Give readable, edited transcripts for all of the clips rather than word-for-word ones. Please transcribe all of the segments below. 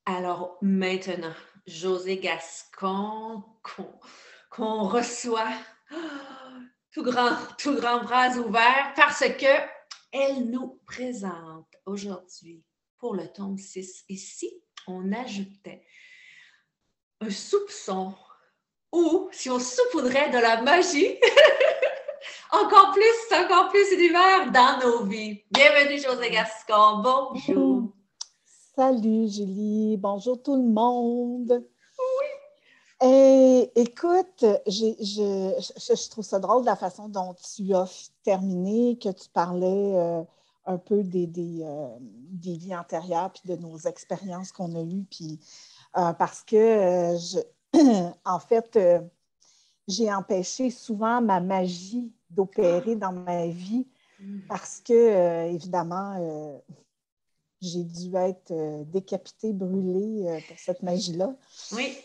Alors maintenant, Josée Gascon, qu'on reçoit tout grand bras ouverts parce que elle nous présente aujourd'hui pour le tome 6. Et si on ajoutait un soupçon ou si on saupoudrait de la magie, encore plus d'univers dans nos vies. Bienvenue, Josée Gascon. Bonjour. Salut Julie, bonjour tout le monde. Et, écoute, je trouve ça drôle de la façon dont tu as terminé, que tu parlais un peu des vies antérieures, puis de nos expériences qu'on a eues, puis parce que, en fait, j'ai empêché souvent ma magie d'opérer dans ma vie parce que, évidemment, j'ai dû être décapitée, brûlée pour cette magie-là. Oui.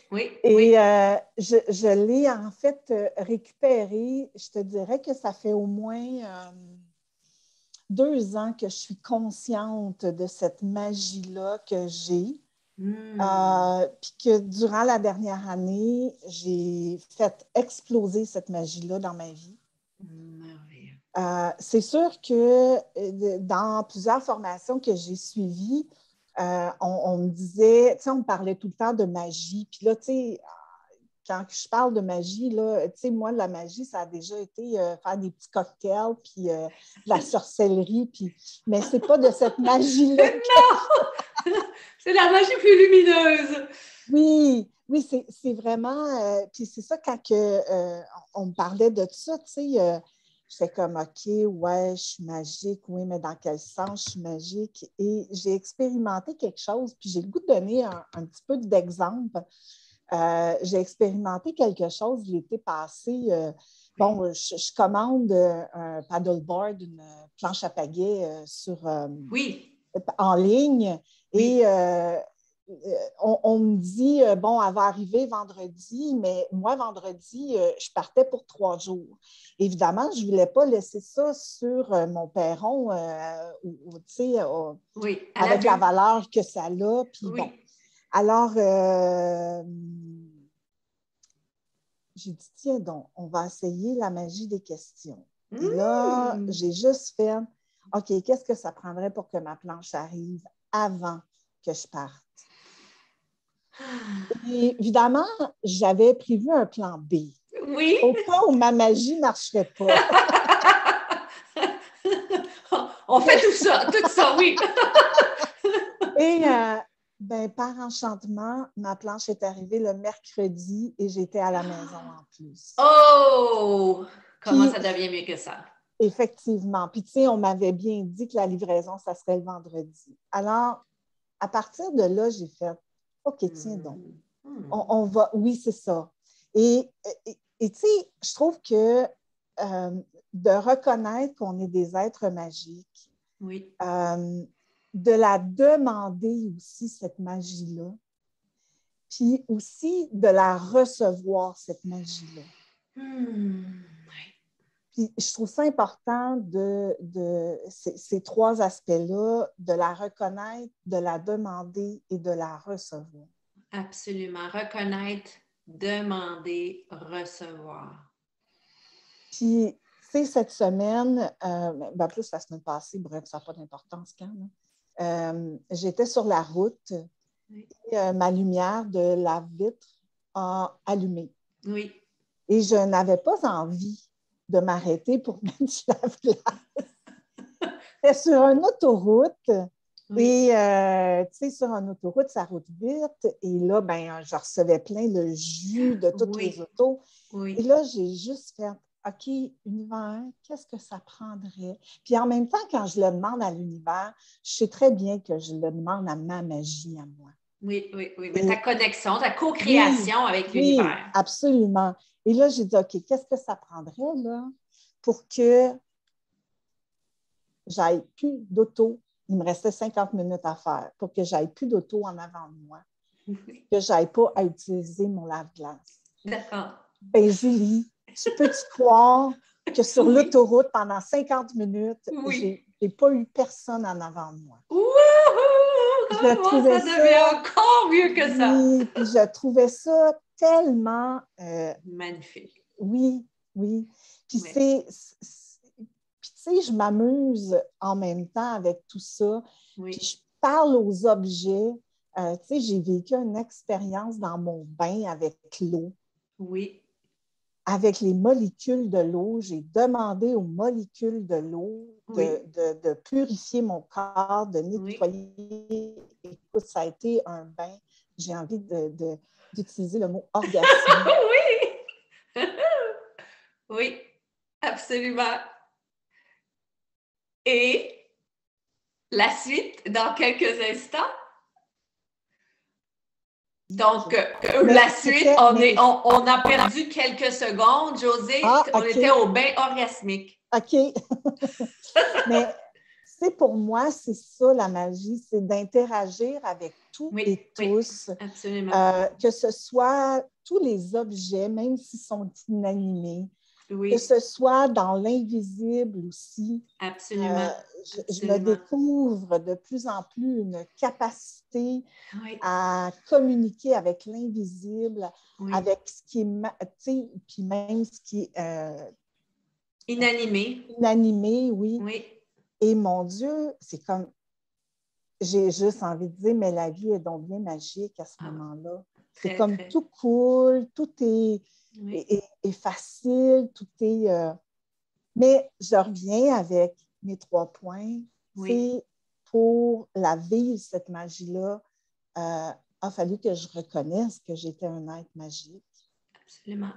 Et je l'ai en fait récupérée. Je te dirais que ça fait au moins 2 ans que je suis consciente de cette magie-là que j'ai. Puis que durant la dernière année, j'ai fait exploser cette magie-là dans ma vie. C'est sûr que dans plusieurs formations que j'ai suivies, on me disait, tu sais, on me parlait tout le temps de magie. Puis là, tu sais, quand je parle de magie, là, tu sais, moi, la magie, ça a déjà été faire des petits cocktails, puis de la sorcellerie, puis... mais c'est pas de cette magie-là. Non! C'est la magie plus lumineuse. Oui, c'est vraiment... puis c'est ça, quand on me parlait de ça, tu sais... j'étais comme, OK, ouais, je suis magique, oui, mais dans quel sens je suis magique? Et j'ai expérimenté quelque chose, puis j'ai le goût de donner un petit peu d'exemple. J'ai expérimenté quelque chose l'été passé. Bon, je commande un paddleboard, une planche à pagaie en ligne. Oui. Et on me dit, bon, elle va arriver vendredi, mais moi, vendredi, je partais pour 3 jours. Évidemment, je ne voulais pas laisser ça sur mon perron, tu sais, avec la valeur que ça a. Puis bon. Alors, j'ai dit, tiens donc, on va essayer la magie des questions. Et là, j'ai juste fait, OK, qu'est-ce que ça prendrait pour que ma planche arrive avant que je parte? Et évidemment, j'avais prévu un plan B. Oui. Au cas où ma magie ne marcherait pas. On fait tout ça, oui. Et par enchantement, ma planche est arrivée le mercredi et j'étais à la maison en plus. Oh! Comment ça devient mieux que ça? Effectivement. Puis, tu sais, on m'avait bien dit que la livraison, ça serait le vendredi. Alors, à partir de là, j'ai fait, OK, tiens donc, on va, oui, c'est ça. Et tu sais, je trouve que de reconnaître qu'on est des êtres magiques, de la demander aussi, cette magie-là, puis aussi de la recevoir, cette magie-là. Puis je trouve ça important de ces 3 aspects-là, de la reconnaître, de la demander et de la recevoir. Absolument. Reconnaître, demander, recevoir. Puis, tu sais, cette semaine, plus la semaine passée, bref, ça n'a pas d'importance quand, j'étais sur la route et ma lumière de lave-vitre a allumé. Oui. Et je n'avais pas envie de m'arrêter pour mettre du lave-glace. C'était sur une autoroute. Et, tu sais, sur une autoroute, ça roule vite. Et là, je recevais plein le jus de toutes les autos. Et là, j'ai juste fait, OK, univers, qu'est-ce que ça prendrait? Puis en même temps, quand je le demande à l'univers, je sais très bien que je le demande à ma magie, à moi. Oui. Mais ta connexion, ta co-création avec l'univers. Oui, absolument. Et là, j'ai dit, OK, qu'est-ce que ça prendrait, là, pour que j'aille plus d'auto? Il me restait 50 minutes à faire pour que j'aille plus d'auto en avant de moi, que j'aille pas à utiliser mon lave-glace. D'accord. Julie, tu peux-tu croire que sur l'autoroute, pendant 50 minutes, j'ai pas eu personne en avant de moi? Wouhou! je trouvais ça devient encore mieux que ça. Oui, puis je trouvais ça tellement... magnifique. Oui, oui. Puis Oui. Puis tu sais, je m'amuse en même temps avec tout ça. Oui. Puis je parle aux objets. Tu sais, j'ai vécu une expérience dans mon bain avec l'eau. Oui. Avec les molécules de l'eau, j'ai demandé aux molécules de l'eau de purifier mon corps, de nettoyer. Oui. Écoute, ça a été un bain. J'ai envie d'utiliser le mot orgasme. Oui! Oui, absolument. Et la suite, dans quelques instants. Donc, la suite, on a perdu quelques secondes, Josée. On était au bain orgasmique. OK. Mais pour moi, c'est ça la magie, c'est d'interagir avec tout et tous. Absolument. Que ce soit tous les objets, même s'ils sont inanimés. Oui. Que ce soit dans l'invisible aussi. Absolument. Je me découvre de plus en plus une capacité à communiquer avec l'invisible, avec ce qui est, tu sais, puis même ce qui est inanimé. Inanimé, oui. Oui. Et mon Dieu, c'est comme, j'ai juste envie de dire, mais la vie est donc bien magique à ce moment-là. C'est comme tout cool, tout est facile, tout est... Mais je reviens avec mes 3 points. C'est pour la vivre, cette magie-là, a fallu que je reconnaisse que j'étais un être magique. Absolument.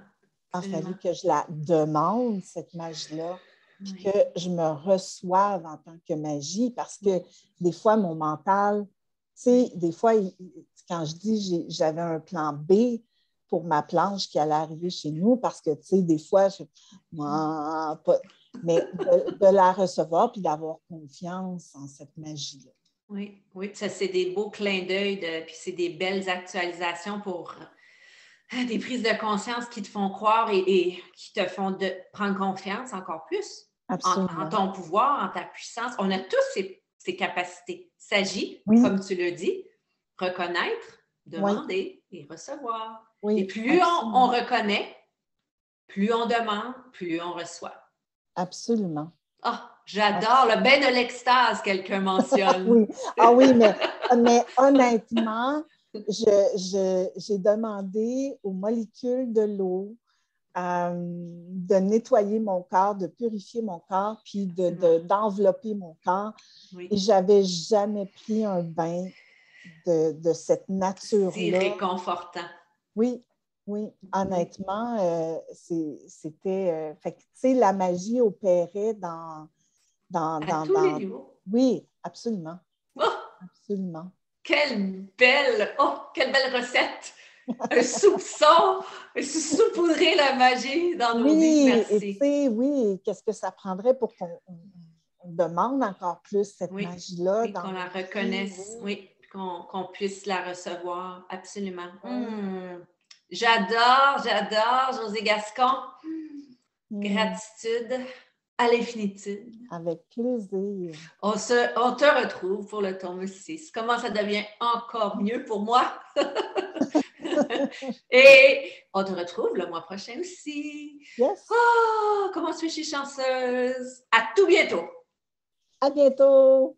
Il a fallu que je la demande, cette magie-là, puis que je me reçoive en tant que magie, parce que des fois, mon mental, tu sais, des fois, quand je dis j'avais un plan B pour ma planche qui allait arriver chez nous, parce que, tu sais, des fois, mais de la recevoir puis d'avoir confiance en cette magie-là. Oui, ça, c'est des beaux clins d'œil, puis c'est des belles actualisations pour des prises de conscience qui te font croire et qui te font prendre confiance encore plus en ton pouvoir, en ta puissance. On a tous ces capacités. Il s'agit, comme tu le dis, reconnaître, demander et recevoir. Et plus on reconnaît, plus on demande, plus on reçoit. Absolument. Ah, j'adore le bain de l'extase, quelqu'un mentionne. Oui. Ah oui, mais honnêtement, j'ai demandé aux molécules de l'eau de nettoyer mon corps, de purifier mon corps, puis d'envelopper mon corps. Oui. Et je n'avais jamais pris un bain de cette nature-là. C'est réconfortant. Oui, honnêtement, c'était... fait que, tu sais, la magie opérait dans tous les niveaux. Oui, absolument. Oh! Absolument. Quelle belle recette! Un soupçon, saupoudrer la magie dans nos vies. Merci. Et tu sais, qu'est-ce que ça prendrait pour qu'on demande encore plus cette magie-là? Qu'on la reconnaisse, qu'on puisse la recevoir, absolument. J'adore, Josée Gascon. Gratitude à l'infinitude. Avec plaisir. On te retrouve pour le tome 6. Comment ça devient encore mieux pour moi? Et on te retrouve le mois prochain aussi. Yes. Oh, comment je suis chanceuse. À tout bientôt. À bientôt.